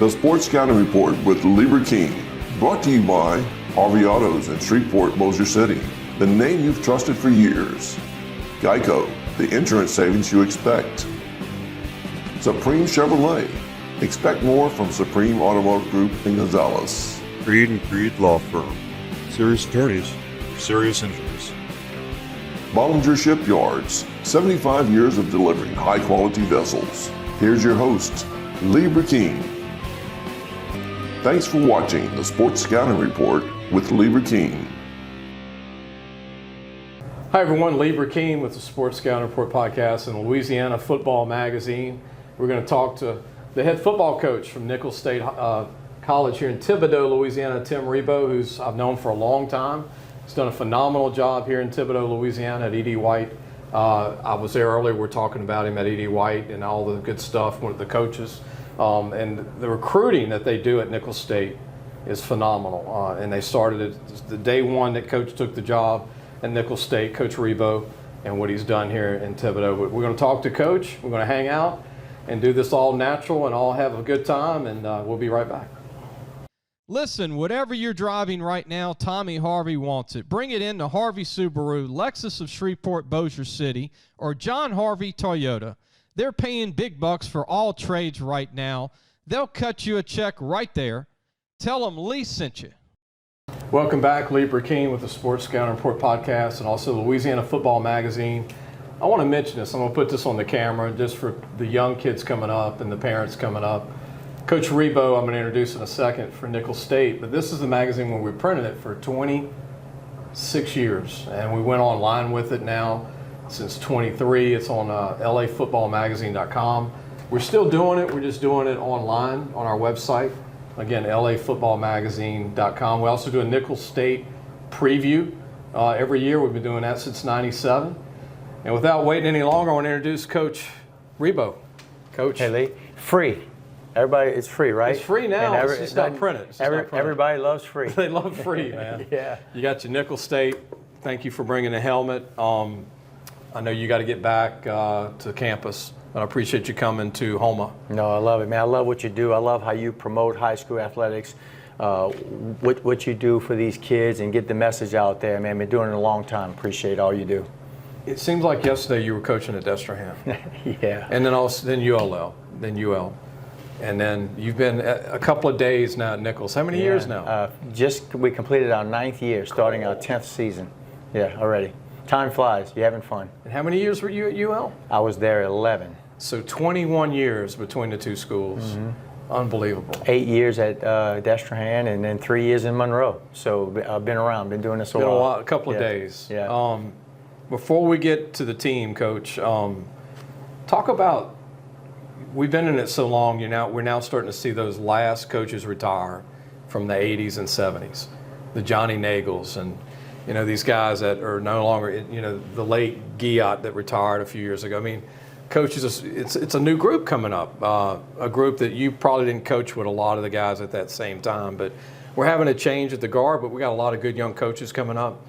The Sports Scouting Report with Lieber King, brought to you by Harvey Autos in Shreveport, Bossier City, the name you've trusted for years. Geico, the insurance savings you expect. Supreme Chevrolet, expect more from Supreme Automotive Group in Gonzales. Creed and Creed Law Firm, serious attorneys for serious injuries. Bollinger Shipyards, 75 years of delivering high-quality vessels. Here's your host, Lieber King. Thanks for watching the Sports Scouting Report with Lieber King. Hi everyone, Lieber King with the Sports Scouting Report podcast and Louisiana Football Magazine. We're going to talk to the head football coach from Nicholls State College here in Thibodaux, Louisiana, Tim Rebowe, who's I've known for a long time. He's done a phenomenal job here in Thibodaux, Louisiana at E.D. White. I was there earlier, we're talking about him at E.D. White and all the good stuff with the coaches. And the recruiting that they do at Nicholls State is phenomenal. And they started it the day one that Coach took the job at Nicholls State, Coach Rebowe, and what he's done here in Thibodaux. But we're going to talk to Coach, we're going to hang out and do this all natural and all have a good time, and we'll be right back. Listen, whatever you're driving right now, Tommy Harvey wants it. Bring it in to Harvey Subaru, Lexus of Shreveport, Bossier City, or John Harvey Toyota. They're paying big bucks for all trades right now. They'll cut you a check right there. Tell them Lee sent you. Welcome back, Lieber King with the Sports Scouting Report podcast and also Louisiana Football Magazine. I want to mention this. I'm going to put this on the camera just for the young kids coming up and the parents coming up. Coach Rebowe, I'm going to introduce in a second for Nicholls State, but this is the magazine when we printed it for 26 years, and we went online with it now since 23. It's on lafootballmagazine.com. We're still doing it. We're just doing it online on our website. Again, lafootballmagazine.com. We also do a Nicholls State preview every year. We've been doing that since '97. And without waiting any longer, I want to introduce Coach Rebowe. Coach. Hey, Lee. Free. Everybody, it's free, right? It's free now. It's just not printed. Everybody loves free. They love free, man. Yeah. You got your Nicholls State. Thank you for bringing the helmet. I know you got to get back to campus, but I appreciate you coming to Houma. No, I love it, man. I love what you do. I love how you promote high school athletics, what you do for these kids and get the message out there, man. Been doing it a long time. Appreciate all you do. It seems like yesterday you were coaching at Destrehan. Yeah. And then ULL, then UL. And then you've been a couple of days now at Nicholls. How many years now? We completed our 9th year, starting our 10th season. Yeah, already. Time flies. You're having fun. And how many years were you at UL? I was there 11. So 21 years between the two schools. Mm-hmm. Unbelievable. 8 years at Destrehan and then 3 years in Monroe. So I've been around, been doing this a while. A couple of days. Yeah. Before we get to the team, Coach, talk about, we've been in it so long, we're now starting to see those last coaches retire from the 80s and 70s. The Johnny Nicholls and, these guys that are no longer, the late Guillot that retired a few years ago. I mean, coaches, it's a new group coming up, a group that you probably didn't coach with a lot of the guys at that same time. But we're having a change at the guard, but we got a lot of good young coaches coming up.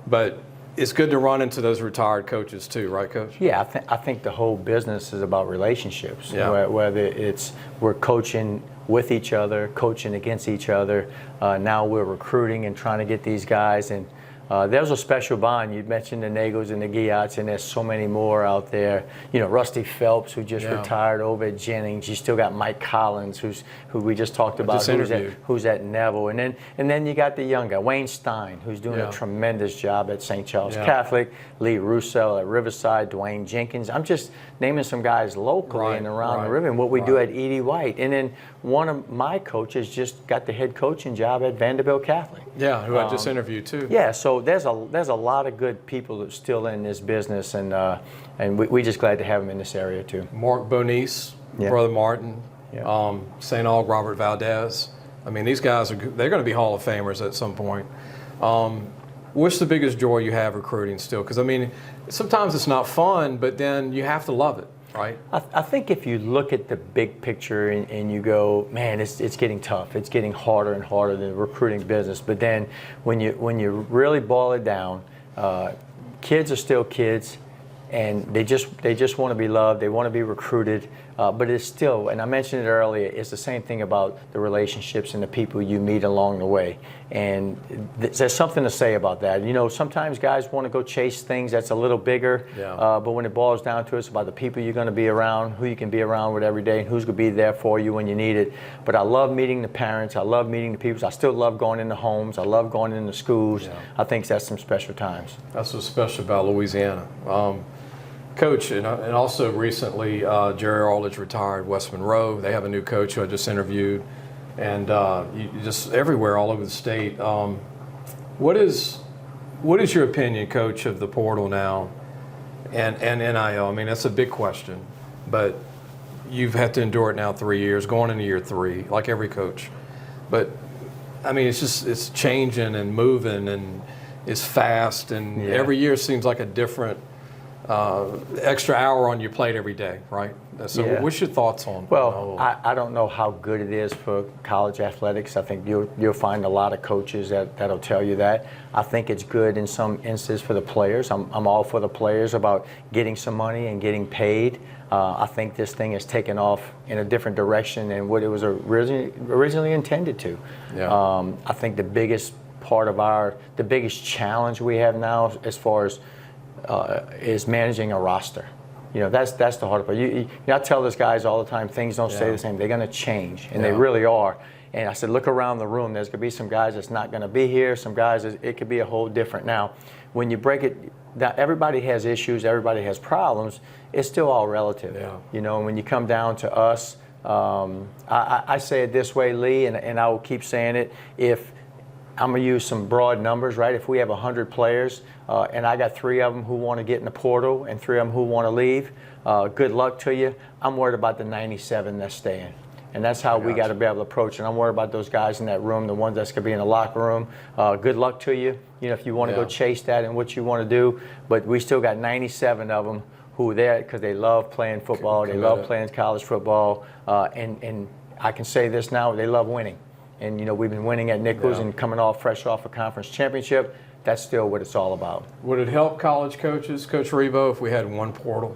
But it's good to run into those retired coaches too, right, Coach? Yeah, I think the whole business is about relationships. Yeah. Whether we're coaching with each other, coaching against each other. Now we're recruiting and trying to get these guys. And there's a special bond. You mentioned the Nagels and the Guillots, and there's so many more out there. Rusty Phelps, who just retired over at Jennings. You still got Mike Collins, who we just talked about, who's at Neville. And then you got the young guy, Wayne Stein, who's doing a tremendous job at St. Charles Catholic, Lee Russell at Riverside, Dwayne Jenkins. I'm just naming some guys locally and around the river, and what we do at E.D. White. And then one of my coaches just got the head coaching job at Vanderbilt Catholic. Yeah, who I just interviewed too. Yeah, so there's a lot of good people that are still in this business, and we're just glad to have them in this area too. Mark Bonice, Brother Martin, St. Aug, Robert Valdez. I mean, these guys they're going to be Hall of Famers at some point. What's the biggest joy you have recruiting still? Because I mean, sometimes it's not fun, but then you have to love it, right? I think if you look at the big picture and you go, man, it's getting tough. It's getting harder and harder, the recruiting business. But then when you really boil it down, kids are still kids, and they just want to be loved. They want to be recruited. But it's still, and I mentioned it earlier, it's the same thing about the relationships and the people you meet along the way. And there's something to say about that. You know, sometimes guys want to go chase things that's a little bigger, but when it boils down to it, it's about the people you're going to be around, who you can be around with every day, and who's going to be there for you when you need it. But I love meeting the parents. I love meeting the people. I still love going into homes. I love going into schools. I think that's some special times. That's what's special about Louisiana. Coach, and also recently, Jerry Arledge retired, West Monroe. They have a new coach who I just interviewed, and you just everywhere, all over the state. What is your opinion, Coach, of the portal now and NIL? I mean, that's a big question, but you've had to endure it now 3 years, going into year 3, like every coach. But I mean, it's changing and moving, and it's fast, and every year seems like a different. Extra hour on your plate every day, right? So what's your thoughts on? Well, I don't know how good it is for college athletics. I think you'll find a lot of coaches that'll tell you that. I think it's good in some instances for the players. I'm all for the players about getting some money and getting paid. I think this thing has taken off in a different direction than what it was originally intended to. I think the biggest part of the biggest challenge we have now as far as is managing a roster. You know, that's the hard part. I tell those guys all the time, things don't stay the same. They're going to change, and they really are. And I said, look around the room. There's going to be some guys that's not going to be here. Some guys, it could be a whole different. Now, when you break it down, everybody has issues. Everybody has problems. It's still all relative. You know, and when you come down to us, I say it this way, Lee, and I will keep saying it. If I'm going to use some broad numbers, right? If we have 100 players and I got 3 of them who want to get in the portal and 3 of them who want to leave, good luck to you. I'm worried about the 97 that's staying. And that's how we got to be able to approach it. I'm worried about those guys in that room, the ones that's going to be in the locker room. Good luck to you. You know, if you want to go chase that and what you want to do. But we still got 97 of them who are there because they love playing football. They love playing college football. And I can say this now, they love winning. And, you know, we've been winning at Nicholls and coming fresh off a conference championship. That's still what it's all about. Would it help college coaches, Coach Rebowe, if we had one portal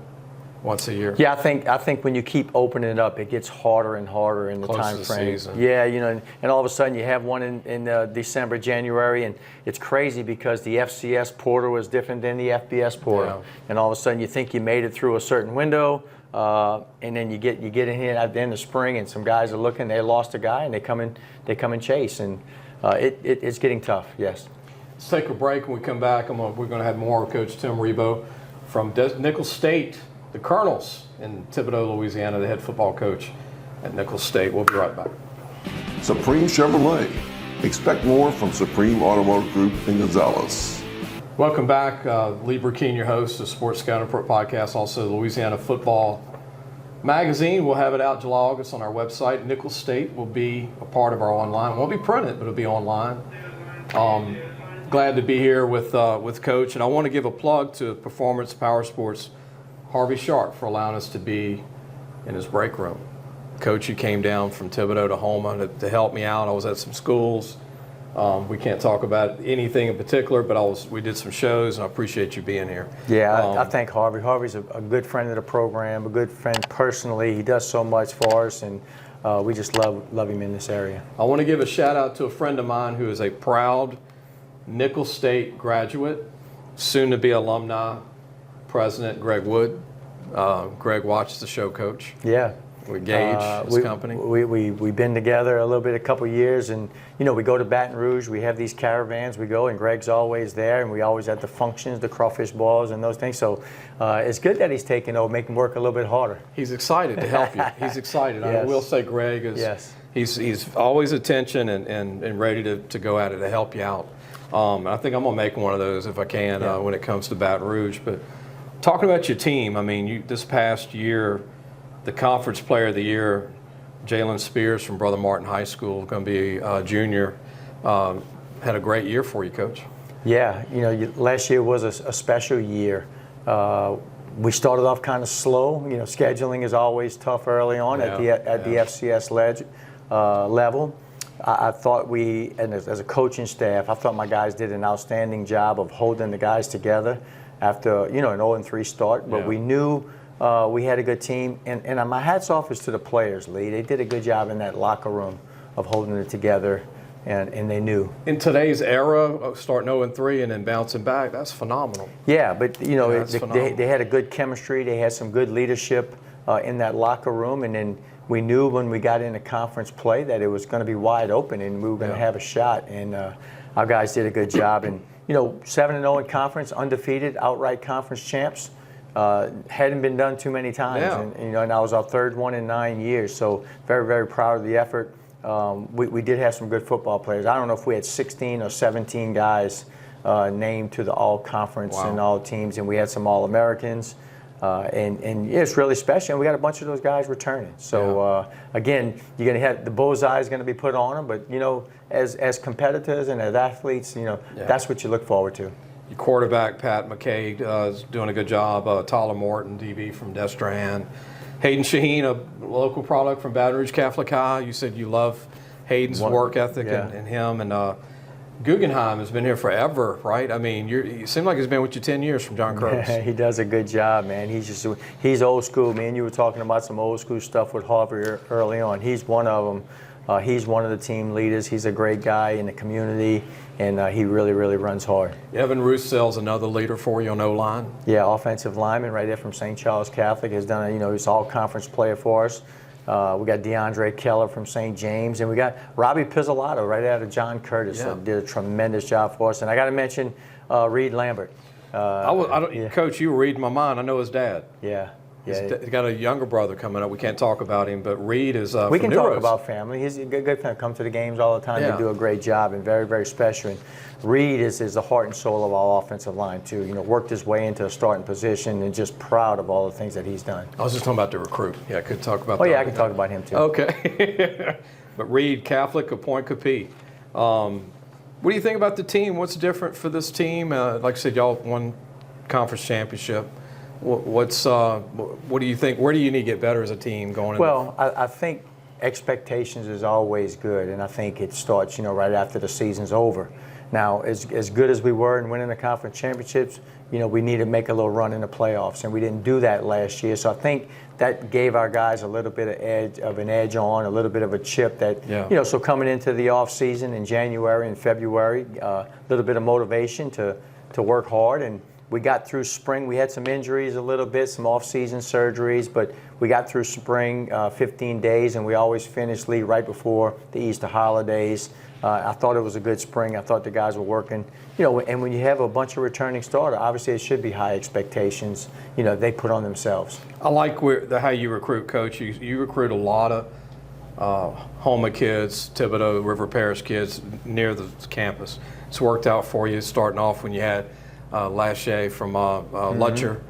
once a year? Yeah, I think when you keep opening it up, it gets harder and harder in the time frame. Yeah, you know, and all of a sudden you have one in December, January, and it's crazy because the FCS portal is different than the FBS portal. And all of a sudden you think you made it through a certain window, and then you get in here at the end of spring, and some guys are looking. They lost a guy, and they come and chase, and it's getting tough. Yes. Let's take a break. When we come back, we're going to have more of Coach Tim Rebowe from Nicholls State, the Colonels in Thibodaux, Louisiana, the head football coach at Nicholls State. We'll be right back. Supreme Chevrolet. Expect more from Supreme Automotive Group in Gonzales. Welcome back. Lee Burkeen, your host of Sports Scouting Report podcast, also Louisiana Football Magazine. We'll have it out July, August on our website. Nicholls State will be a part of our online. It won't be printed, but it'll be online. Glad to be here with Coach, and I want to give a plug to Performance Power Sports Harvey Sharp for allowing us to be in his break room. Coach, you came down from Thibodaux to Houma to help me out. I was at some schools. We can't talk about anything in particular, but we did some shows, and I appreciate you being here. Yeah, I thank Harvey. Harvey's a good friend of the program, a good friend personally. He does so much for us, and we just love him in this area. I want to give a shout out to a friend of mine who is a proud Nicholls State graduate, soon to be alumni, President Greg Wood. Greg watches the show, Coach. Yeah. We Gage, his company. We've been together a couple years, and you know, we go to Baton Rouge. We have these caravans. We go, and Greg's always there, and we always at the functions, the crawfish balls, and those things. So it's good that he's taking over, making work a little bit harder. He's excited to help you. He's excited. Yes. I will say, Greg is. He's always attention and ready to go at it to help you out. I think I'm gonna make one of those if I can when it comes to Baton Rouge. But talking about your team, I mean, this past year, the Conference Player of the Year, Jalen Spears from Brother Martin High School, going to be a junior, had a great year for you, Coach. Yeah, you know, last year was a special year. We started off kind of slow. You know, scheduling is always tough early on at the FCS level. I thought and as a coaching staff, I thought my guys did an outstanding job of holding the guys together after, you know, an 0-3 start. But we knew we had a good team. And my hats off is to the players, Lee. They did a good job in that locker room of holding it together, and they knew. In today's era, starting 0-3 and then bouncing back, that's phenomenal. Yeah, but you know, Yeah, they had a good chemistry. They had some good leadership in that locker room, and then we knew when we got into conference play that it was going to be wide open and we were going to have a shot. And our guys did a good job. And you know, 7-0 in conference, undefeated, outright conference champs. Hadn't been done too many times, and you know, and I was our third one in 9 years. So very, very proud of the effort. We did have some good football players. I don't know if we had 16 or 17 guys named to the all-conference and all teams, and we had some All-Americans. And yeah, it's really special. And we got a bunch of those guys returning. So again, you're going to have the bullseye is going to be put on them. But you know, as competitors and as athletes, you know, that's what you look forward to. Your quarterback Pat McCaig is doing a good job. Tyler Morton, DB from Destrehan. Hayden Shaheen, a local product from Baton Rouge Catholic High. You said you love Hayden's work ethic and him. And Guggenheim has been here forever, right? I mean, you seem like he's been with you 10 years from John Curtis. He does a good job, man. He's old school, man. You were talking about some old school stuff with Harvey early on. He's one of them. He's one of the team leaders. He's a great guy in the community, and he really, really runs hard. Evan Roussell's another leader for you on O-line. Yeah, offensive lineman right there from St. Charles Catholic has done, you know, he's all-conference player for us. We got DeAndre Keller from St. James, and we got Robbie Pizzolato right out of John Curtis. Did a tremendous job for us. And I got to mention Reed Lambert. Coach, you were reading my mind. I know his dad. Yeah. He's got a younger brother coming up. We can't talk about him, but Reed is we can talk Rose. about family. He's a good fan. Come to the games all the time. They do a great job and very, very special. And Reed is the heart and soul of our offensive line, too. You know, worked his way into a starting position and just proud of all the things that he's done. I was just talking about the recruit. Yeah, I could talk about that. Oh, yeah, I can talk about him, too. Okay. But Reed, Catholic, a point Capee. What do you think about the team? What's different for this team? Like I said, y'all won conference championship. What do you think? Where do you need to get better as a team going? Well, I think expectations is always good, and I think it starts, you know, right after the season's over. Now, as good as we were in winning the conference championships, you know, we need to make a little run in the playoffs, and we didn't do that last year. So I think that gave our guys a little bit of an edge on, a little bit of a chip that, you know, so coming into the off season in January and February, a little bit of motivation to work hard. And we got through spring. We had some injuries a little bit, some off-season surgeries, but we got through spring 15 days, and we always finished league right before the Easter holidays. I thought it was a good spring. I thought the guys were working. You know, and when you have a bunch of returning starters, obviously it should be high expectations, you know, they put on themselves. I like how you recruit, Coach. You recruit a lot of Homa kids, Thibodaux, River Parish kids near the campus. It's worked out for you starting off when you had Lachey from Lutcher.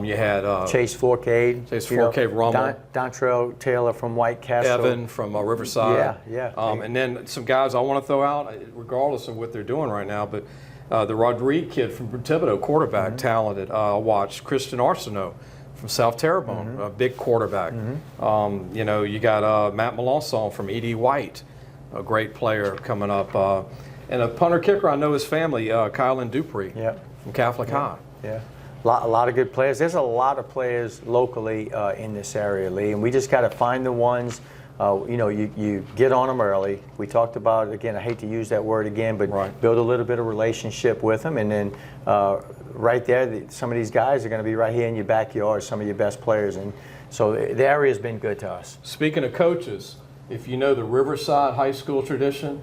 You had Chase Forcade, Rummel. Dontrell Taylor from White Castle. Evan from Riverside. Yeah. And then some guys I want to throw out, regardless of what they're doing right now, but the Rodriguez kid from Thibodaux, quarterback, talented. I watched Christian Arsenault from South Terrebonne, a big quarterback. You know, you got Matt Melanson from E.D. White, a great player coming up. And a punter kicker, I know his family, Kylan Dupree. From Catholic High. Yeah, a lot of good players. There's a lot of players locally in this area, Lee, and we just got to find the ones. You know, you get on them early. We talked about, again, I hate to use that word again, but build a little bit of relationship with them, and then right there, some of these guys are going to be right here in your backyard, some of your best players, and so the area's been good to us. Speaking of coaches, if you know the Riverside High School tradition,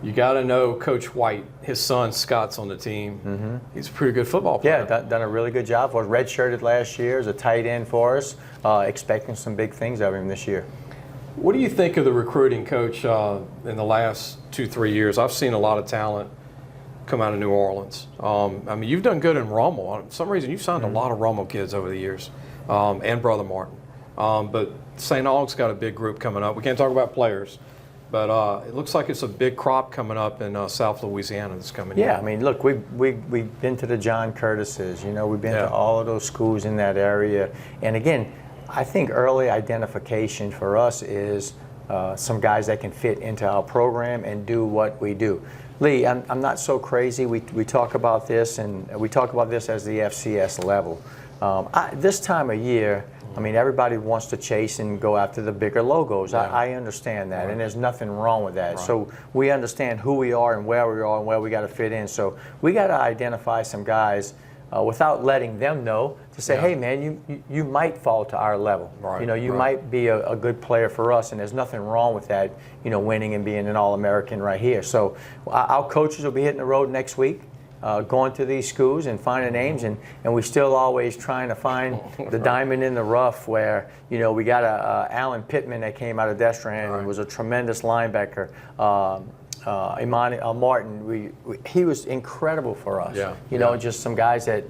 you got to know Coach White. His son Scott's on the team. He's a pretty good football player. Yeah, done a really good job for us. Redshirted last year as a tight end for us. Expecting some big things of him this year. What do you think of the recruiting, Coach, in the last 2-3 years? I've seen a lot of talent come out of New Orleans. I mean, you've done good in Rummel. For some reason, you've signed a lot of Rummel kids over the years, and Brother Martin. But St. Aug's got a big group coming up. We can't talk about players. But it looks like it's a big crop coming up in South Louisiana this coming year. Yeah, I mean, look, we've been to the John Curtises. You know, we've been to all of those schools in that area. And again, I think early identification for us is some guys that can fit into our program and do what we do. Lee, I'm not so crazy. We talk about this, and we talk about this as the FCS level. This time of year, I mean, everybody wants to chase and go after the bigger logos. Yeah. I understand that, Right. and there's nothing wrong with that. Right. So we understand who we are and where we are and where we got to fit in. So we got to identify some guys without letting them know to say, Yeah. hey, man, you might fall to our level. Right, You know, you right. might be a good player for us, and there's nothing wrong with that, you know, winning and being an All-American right here. So our coaches will be hitting the road next week. Going to these schools and finding names, and we still always trying to find the diamond in the rough where, you know, we got a Alan Pittman that came out of Destrehan and was a tremendous linebacker. Imani Martin, he was incredible for us. Yeah, You know, yeah. just some guys that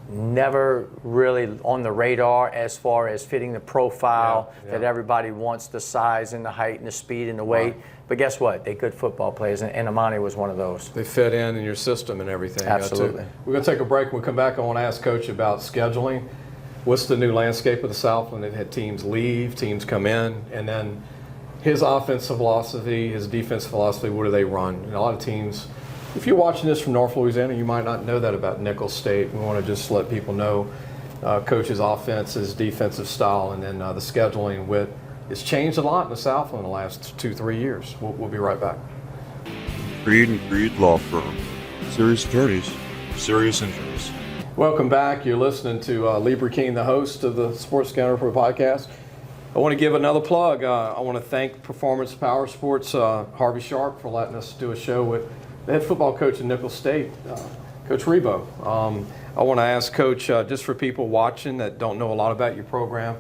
never really on the radar as far as fitting the profile Yeah, that yeah. everybody wants, the size and the height and the speed and the weight. Right. But guess what? They're good football players, and Imani was one of those. They fit in your system and everything. Absolutely. We're going to take a break. When we come back, I want to ask Coach about scheduling. What's the new landscape of the Southland? They've had teams leave, teams come in, and then his offensive philosophy, his defensive philosophy, what do they run? And a lot of teams, if you're watching this from North Louisiana, you might not know that about Nicholls State. We want to just let people know Coach's offense, his defensive style, and then the scheduling with. It's changed a lot in the Southland in the last 2-3 years. We'll be right back. Creed and Creed Law Firm. Serious attorneys for serious injuries. Welcome back. You're listening to Lieber King, the host of the Sports Scouting Report podcast. I want to give another plug. I want to thank Performance Power Sports, Harvey Sharp, for letting us do a show with the head football coach at Nicholls State, Coach Rebowe. I want to ask Coach, just for people watching that don't know a lot about your program,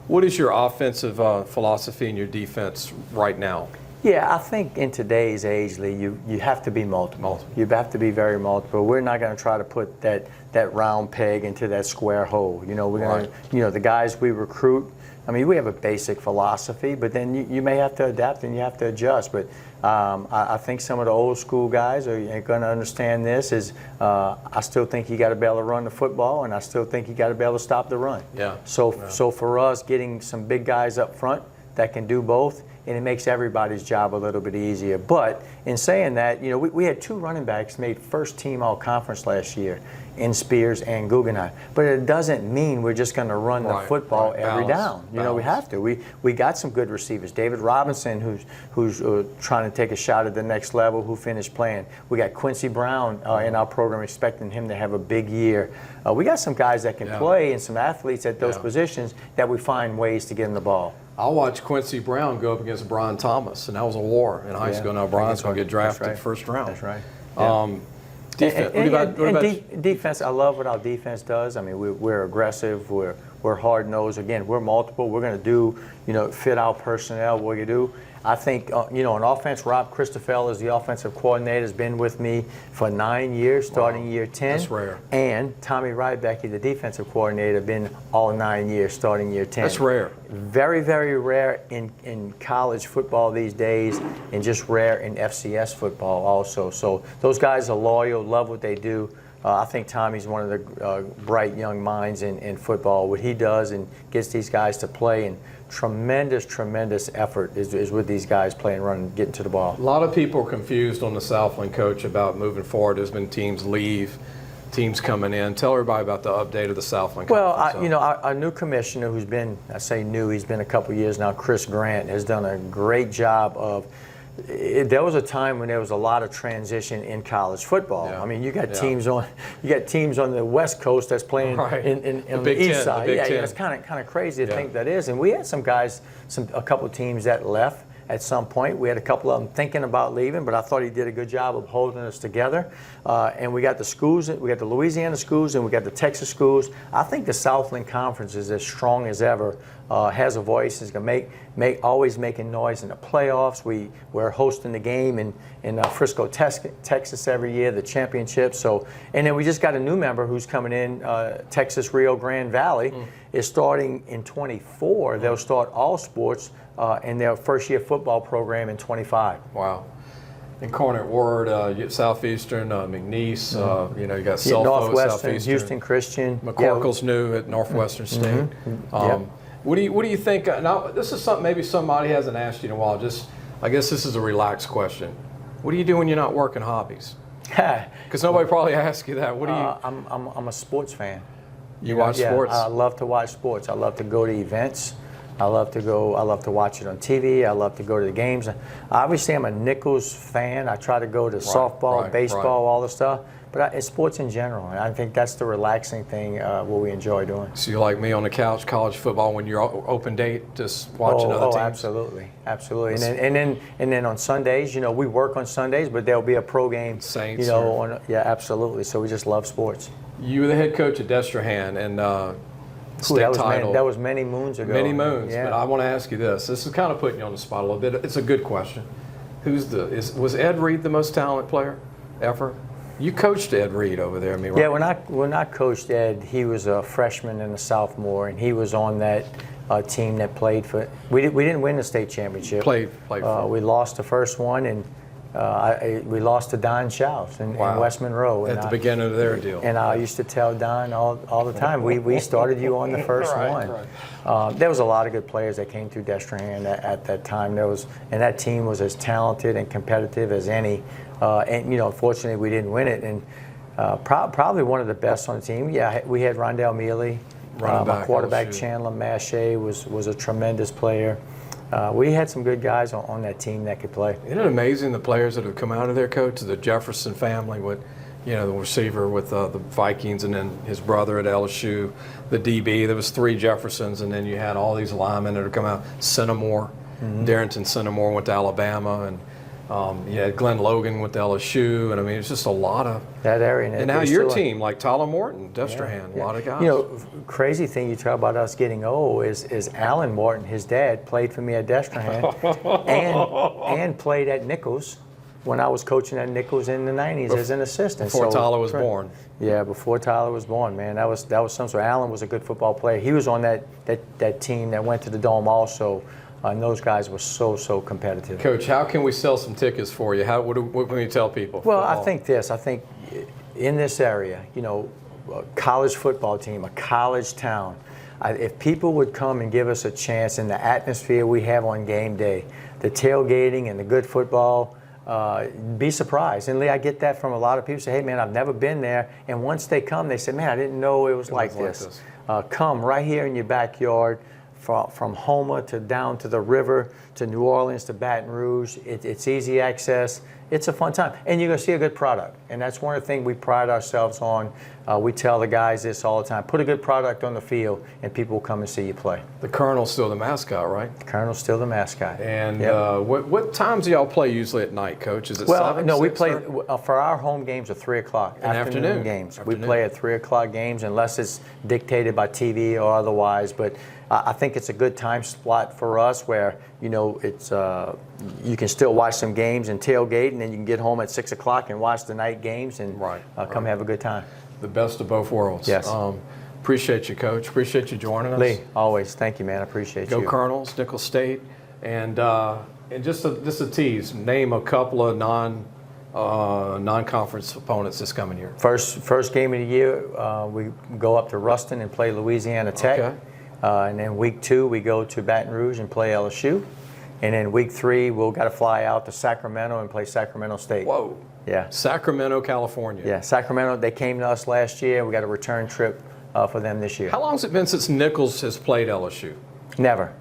what is your offensive philosophy and your defense right now? Yeah, I think in today's age, Lee, you have to be multiple. You have to be very multiple. We're not going to try to put that round peg into that square hole. You know, we're going to, you know, the guys we recruit, I mean, we have a basic philosophy, but then you may have to adapt and you have to adjust. But I think some of the old school guys are going to understand this. I still think you got to be able to run the football, and I still think you got to be able to stop the run. Yeah. So for us, getting some big guys up front that can do both, and it makes everybody's job a little bit easier. But in saying that, you know, we had 2 running backs made first team all conference last year in Spears and Guggenheim. But it doesn't mean we're just going to run the football every down. You know, we have to. We got some good receivers. David Robinson, who's trying to take a shot at the next level, who finished playing. We got Quincy Brown in our program, expecting him to have a big year. We got some guys that can play and some athletes at those positions that we find ways to get in the ball. I watched Quincy Brown go up against Brian Thomas, and that was a war in high school. Now Brian's going to get drafted first round. That's right. Defense. Defense, I love what our defense does. I mean, we're aggressive. We're hard nosed. Again, we're multiple. We're going to do, you know, fit our personnel. What you do. I think, you know, on offense, Rob Christoffel is the offensive coordinator. Has been with me for 9 years, starting year 10. That's rare. And Tommy Rybecky, the defensive coordinator, been all 9 years, starting year 10. That's rare. Very, very rare in college football these days, and just rare in FCS football also. So those guys are loyal, love what they do. I think Tommy's one of the bright young minds in football. What he does and gets these guys to play, and tremendous effort is with these guys playing, running, getting to the ball. A lot of people are confused on the Southland, Coach, about moving forward. There's been teams leave, teams coming in. Tell everybody about the update of the Southland. Well, you know, our new commissioner, who's been, I say new, he's been a couple years now, Chris Grant, has done a great job of. There was a time when there was a lot of transition in college football. Yeah. I mean, you got teams on the West Coast that's playing in the East side. Yeah, it's kind of crazy to think that is. And we had some guys, a couple of teams that left at some point. We had a couple of them thinking about leaving, but I thought he did a good job of holding us together. And we got the schools, we got the Louisiana schools, and we got the Texas schools. I think the Southland Conference is as strong as ever. Has a voice. Is going to always making noise in the playoffs. We're hosting the game in Frisco, Texas every year, the championship. So, and then we just got a new member who's coming in. Texas Rio Grande Valley is starting in 24. They'll start all sports in their first year football program in 25. Wow. Incarnate Word, Southeastern, McNeese, you know, you got Selfo, Northwestern, Southeastern. Houston Christian. McCorkle's new at Northwestern State. What do you think? Now, this is something maybe somebody hasn't asked you in a while. Just, I guess this is a relaxed question. What do you do when you're not working hobbies? Because nobody probably asks you that. What do you? I'm a sports fan. You watch sports? I love to watch sports. I love to go to events. I love to watch it on TV. I love to go to the games. Obviously, I'm a Nicholls fan. I try to go to softball, baseball, all the stuff. But it's sports in general. And I think that's the relaxing thing what we enjoy doing. So you like me on the couch, college football, when you're open date, just watching other teams? Absolutely. And then on Sundays, we work on Sundays, but there'll be a pro game. Saints. Absolutely. So we just love sports. You were the head coach at Destrehan, and state title. That was many moons ago. Many moons. Yeah. But I want to ask you this. This is kind of putting you on the spot a little bit. It's a good question. Was Ed Reed the most talented player ever? You coached Ed Reed over there, right? Yeah, when I coached Ed, he was a freshman and a sophomore, and he was on that team that played for. We didn't win the state championship. Played for. We lost the first one, and we lost to Don Schaus in West Monroe. At the beginning of their deal. And I used to tell Don all the time, we started you on the first one. Right. There was a lot of good players that came through Destrehan at that time. And that team was as talented and competitive as any. And unfortunately, we didn't win it. And probably one of the best on the team. Yeah, we had Rondell Mealy. My quarterback, Chandler Mache, was a tremendous player. We had some good guys on that team that could play. Isn't it amazing the players that have come out of there, Coach? The Jefferson family with, the receiver with the Vikings, and then his brother at LSU, the DB. There was 3 Jeffersons, and then you had all these linemen that have come out. Centimore, Darrington Centimore went to Alabama, and you had Glenn Logan with LSU, and I mean, it's just a lot of that area. And now your team, like Tyler Morton, Destrehan, a lot of guys. Crazy thing you talk about us getting old is Alan Morton. His dad played for me at Destrehan, and played at Nicholls when I was coaching at Nicholls in the '90s as an assistant. Before Tyler was born. Yeah, before Tyler was born, man. That was something. So Alan was a good football player. He was on that team that went to the Dome also. And those guys were so competitive. Coach, how can we sell some tickets for you? What can we tell people? Well, I think in this area, a college football team, a college town, if people would come and give us a chance in the atmosphere we have on game day, the tailgating and the good football, be surprised. And Lee, I get that from a lot of people. Say, hey, man, I've never been there. And once they come, they say, man, I didn't know it was like this. Come right here in your backyard. From Houma to down to the river to New Orleans to Baton Rouge. It's easy access. It's a fun time. And you're going to see a good product. And that's one of the things we pride ourselves on. We tell the guys this all the time. Put a good product on the field, and people will come and see you play. The Colonel's still the mascot, right? The Colonel's still the mascot. And what times do y'all play usually at night, Coach? Is it 7, no, 6, we play for our home games at 3 o'clock. Afternoon games. We play at 3 o'clock games unless it's dictated by TV or otherwise. But I think it's a good time slot for us where, it's you can still watch some games and tailgate, and then you can get home at 6 o'clock and watch the night games and come have a good time. The best of both worlds. Yes. Appreciate you, Coach. Appreciate you joining us. Lee, always. Thank you, man. I appreciate you. Go Colonels, Nicholls State. And just a tease, name a couple of non-conference opponents this coming year. First game of the year, we go up to Ruston and play Louisiana Tech. Okay. And then week 2, we go to Baton Rouge and play LSU. And then week 3, we'll got to fly out to Sacramento and play Sacramento State. Whoa. Yeah. Sacramento, California. Yeah, Sacramento, they came to us last year. We got a return trip for them this year. How long has it been since Nicholls has played LSU? Never.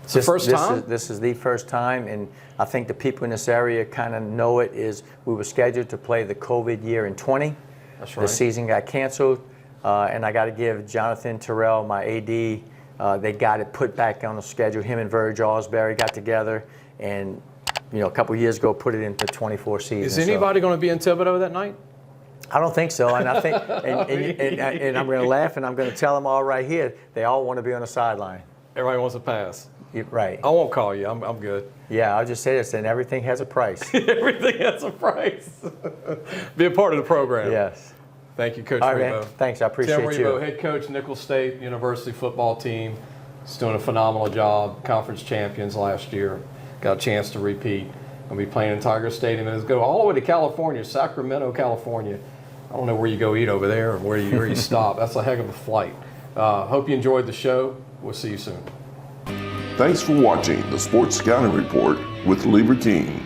It's the first time? This is the first time, and I think the people in this area kind of know it. Is we were scheduled to play the COVID year in 20. That's right. The season got canceled, and I got to give Jonathan Terrell, my AD, they got it put back on the schedule. Him and Verge Osbury got together, and a couple years ago put it into 24 seasons. Is anybody going to be in Thibodaux that night? I don't think so, and I think, and I'm going to laugh, and I'm going to tell them all right here. They all want to be on the sideline. Everybody wants to pass. Right. I won't call you. I'm good. Yeah, I'll just say this, and everything has a price. Everything has a price. Be a part of the program. Yes. Thank you, Coach All right, Rebowe. man. Thanks, I appreciate Tim you. Rebowe, head coach, Nicholls State University football team. He's doing a phenomenal job. Conference champions last year. Got a chance to repeat. I'll be playing in Tiger Stadium, and it's go all the way to California, Sacramento, California. I don't know where you go eat over there or where you stop. That's a heck of a flight. Hope you enjoyed the show. We'll see you soon. Thanks for watching the Sports Scouting Report with Lieber King.